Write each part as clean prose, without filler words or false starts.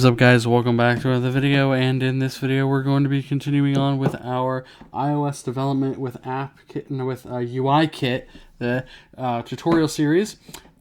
What's up, guys? Welcome back to another video, and in this video we're going to be continuing on with our iOS development with UIKit, the tutorial series.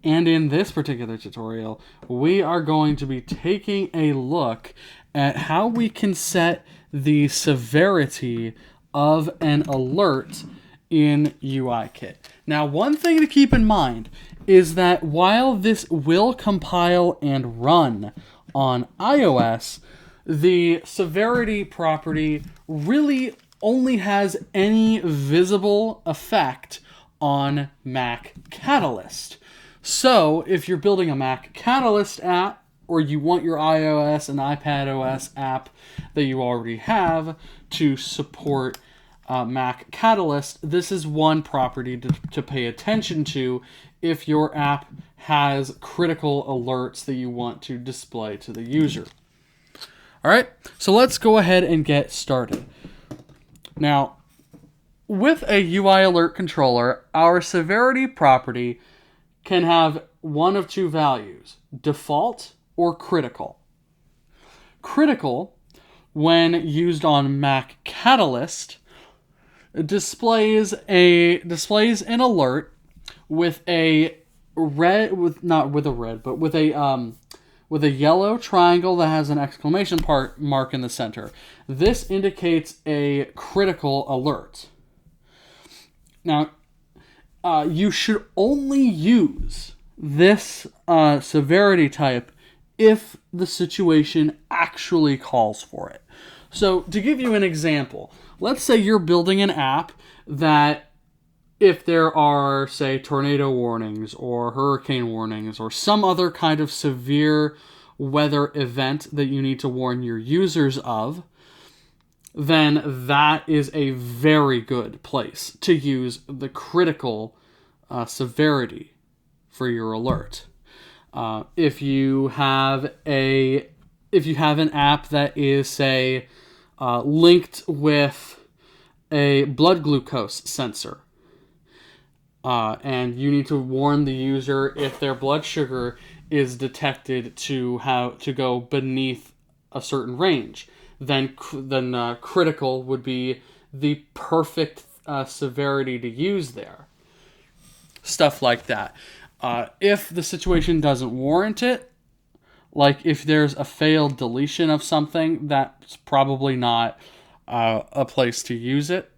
And in this particular tutorial, we are going to be taking a look at how we can set the severity of an alert in UIKit. Now, one thing to keep in mind is that while this will compile and run on iOS, the severity property really only has any visible effect on Mac Catalyst. So if you're building a Mac Catalyst app, or you want your iOS and iPadOS app that you already have to support Mac Catalyst, this is one property to pay attention to if your app has critical alerts that you want to display to the user. All right, so let's go ahead and get started. Now, with a UI alert controller, our severity property can have one of two values: default or critical. Critical, when used on Mac Catalyst, displays an alert with a red, with a yellow triangle that has an exclamation mark in the center. This indicates a critical alert. Now, you should only use this severity type if the situation actually calls for it. So, to give you an example, let's say you're building an app that, if there are, say, tornado warnings or hurricane warnings or some other kind of severe weather event that you need to warn your users of, then that is a very good place to use the critical severity for your alert. If you have an app that is, say, linked with a blood glucose sensor, and you need to warn the user if their blood sugar is detected to go beneath a certain range, then critical would be the perfect severity to use there. Stuff like that. If the situation doesn't warrant it, like if there's a failed deletion of something, that's probably not a place to use it.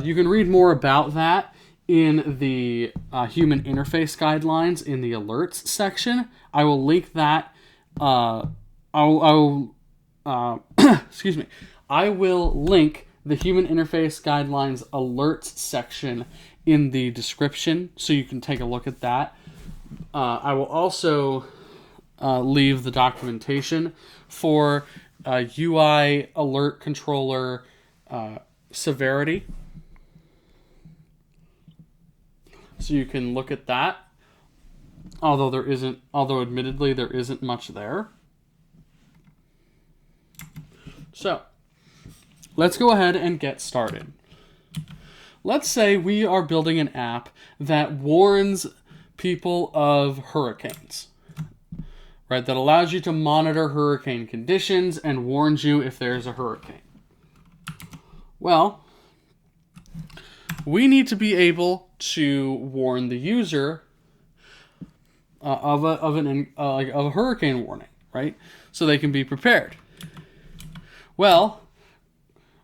You can read more about that in the human interface guidelines in the alerts section. I will link that. Excuse me. I will link the human interface guidelines alerts section in the description, so you can take a look at that. I will also leave the documentation for UI alert controller severity, so you can look at that. Although admittedly there isn't much there. So, let's go ahead and get started. Let's say we are building an app that warns people of hurricanes, right? That allows you to monitor hurricane conditions and warns you if there's a hurricane. Well, we need to be able to warn the user of a hurricane warning, right? So they can be prepared. Well,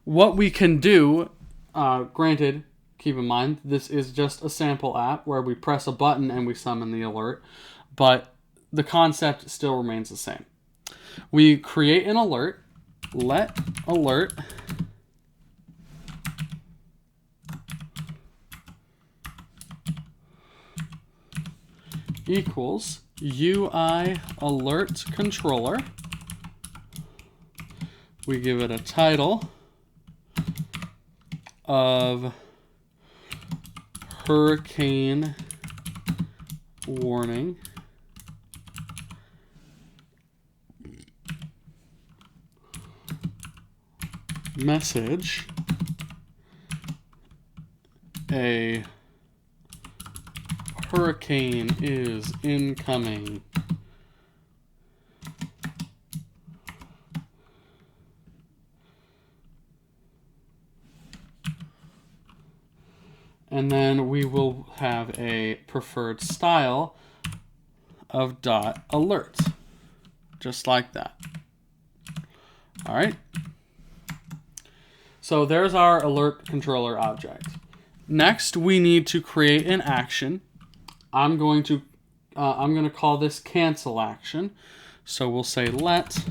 what we can do, granted, keep in mind, this is just a sample app where we press a button and we summon the alert, but the concept still remains the same. We create an alert, let alert equals UI alert controller. We give it a title of hurricane warning. Message: a hurricane is incoming And then we will have a preferred style of .alert, just like that. All right. So there's our alert controller object. Next, we need to create an action. I'm going to call this cancel action. So we'll say let's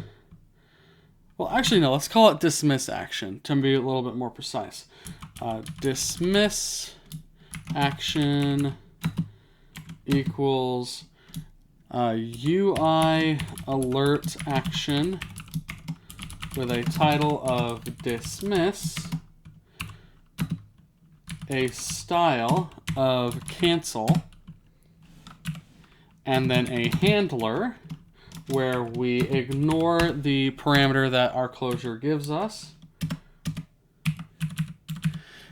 call it dismiss action to be a little bit more precise. Dismiss action equals UI alert action with a title of dismiss, a style of cancel, and then a handler where we ignore the parameter that our closure gives us.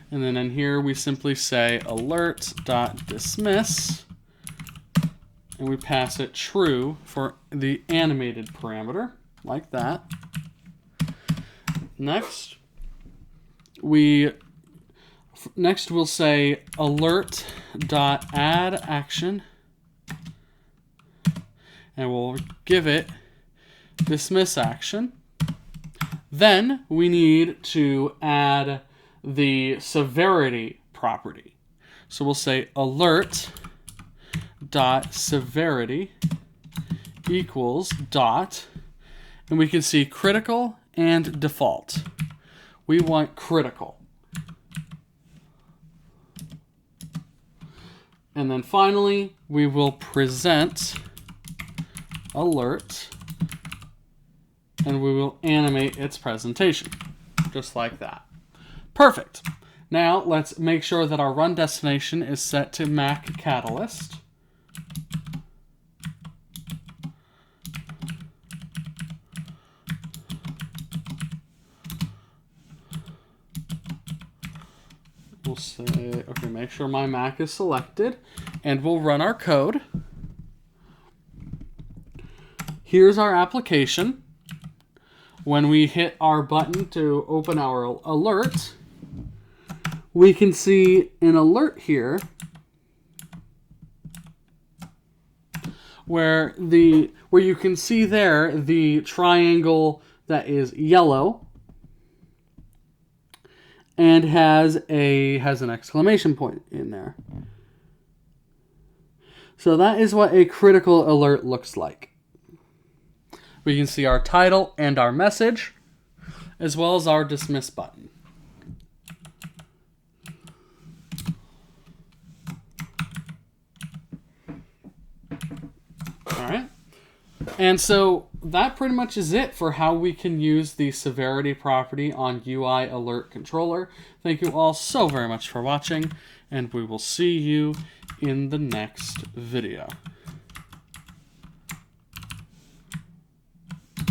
And then in here we simply say alert.dismiss, and we pass it true for the animated parameter, like that. Next we'll say alert.add action, and we'll give it dismiss action. Then we need to add the severity property. So we'll say alert.severity equals dot, and we can see critical and default. We want critical. And then finally, we will present alert, and we will animate its presentation, just like that. Perfect. Now let's make sure that our run destination is set to Mac Catalyst. We'll say, okay, make sure my Mac is selected, and we'll run our code. Here's our application. When we hit our button to open our alert, we can see an alert here where you can see there the triangle that is yellow and has an exclamation point in there. So that is what a critical alert looks like. We can see our title and our message, as well as our dismiss button. All right. And so that pretty much is it for how we can use the severity property on UI Alert Controller. Thank you all so very much for watching, and we will see you in the next video.